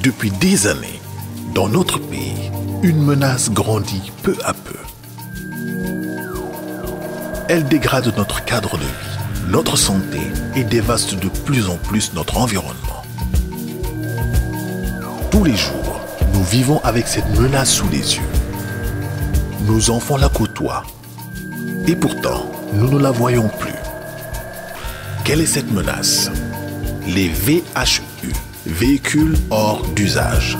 Depuis des années, dans notre pays, une menace grandit peu à peu. Elle dégrade notre cadre de vie, notre santé et dévaste de plus en plus notre environnement. Tous les jours, nous vivons avec cette menace sous les yeux. Nos enfants la côtoient. Et pourtant, nous ne la voyons plus. Quelle est cette menace? Les VHU, véhicules hors d'usage.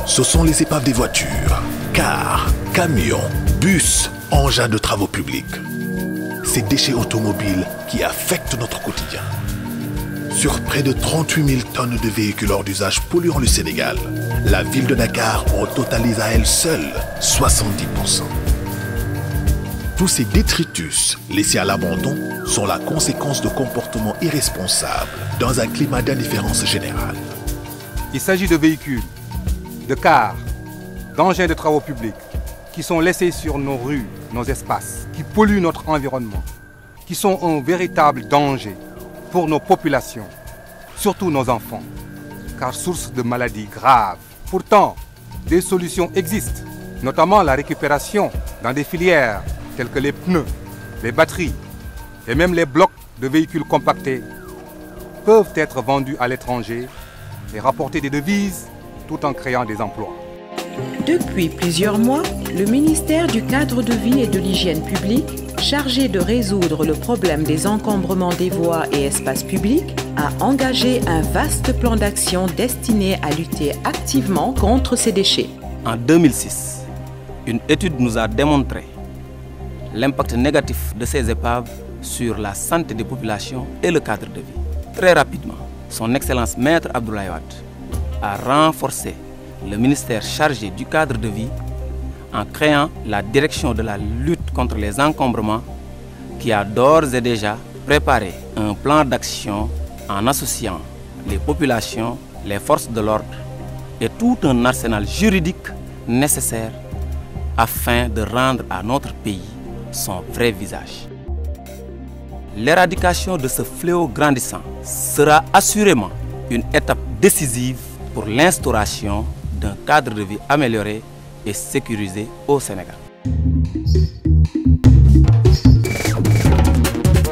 Ce sont les épaves des voitures, cars, camions, bus, engins de travaux publics. Ces déchets automobiles qui affectent notre quotidien. Sur près de 38 000 tonnes de véhicules hors d'usage polluant le Sénégal, la ville de Dakar en totalise à elle seule 70%. Tous ces détritus laissés à l'abandon sont la conséquence de comportements irresponsables dans un climat d'indifférence générale. Il s'agit de véhicules, de cars, d'engins de travaux publics qui sont laissés sur nos rues, nos espaces, qui polluent notre environnement, qui sont un véritable danger pour nos populations, surtout nos enfants, car source de maladies graves. Pourtant, des solutions existent, notamment la récupération dans des filières telles que les pneus, les batteries et même les blocs de véhicules compactés peuvent être vendus à l'étranger et rapporter des devises tout en créant des emplois. Depuis plusieurs mois, le ministère du Cadre de vie et de l'Hygiène publique, chargé de résoudre le problème des encombrements des voies et espaces publics, a engagé un vaste plan d'action destiné à lutter activement contre ces déchets. En 2006, une étude nous a démontré l'impact négatif de ces épaves sur la santé des populations et le cadre de vie. Très rapidement, son Excellence Maître Abdoulaye Wade a renforcé le ministère chargé du cadre de vie en créant la direction de la lutte contre les encombrements qui a d'ores et déjà préparé un plan d'action en associant les populations, les forces de l'ordre et tout un arsenal juridique nécessaire afin de rendre à notre pays son vrai visage. L'éradication de ce fléau grandissant sera assurément une étape décisive pour l'instauration d'un cadre de vie amélioré et sécurisé au Sénégal.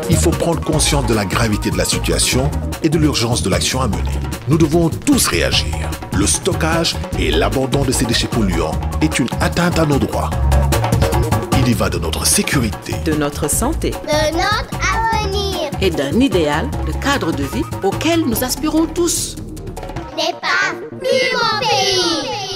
Il faut prendre conscience de la gravité de la situation et de l'urgence de l'action à mener. Nous devons tous réagir. Le stockage et l'abandon de ces déchets polluants est une atteinte à nos droits. Il y va de notre sécurité, de notre santé, de notre avenir et d'un idéal de cadre de vie auquel nous aspirons tous. N'est pas plus mon pays.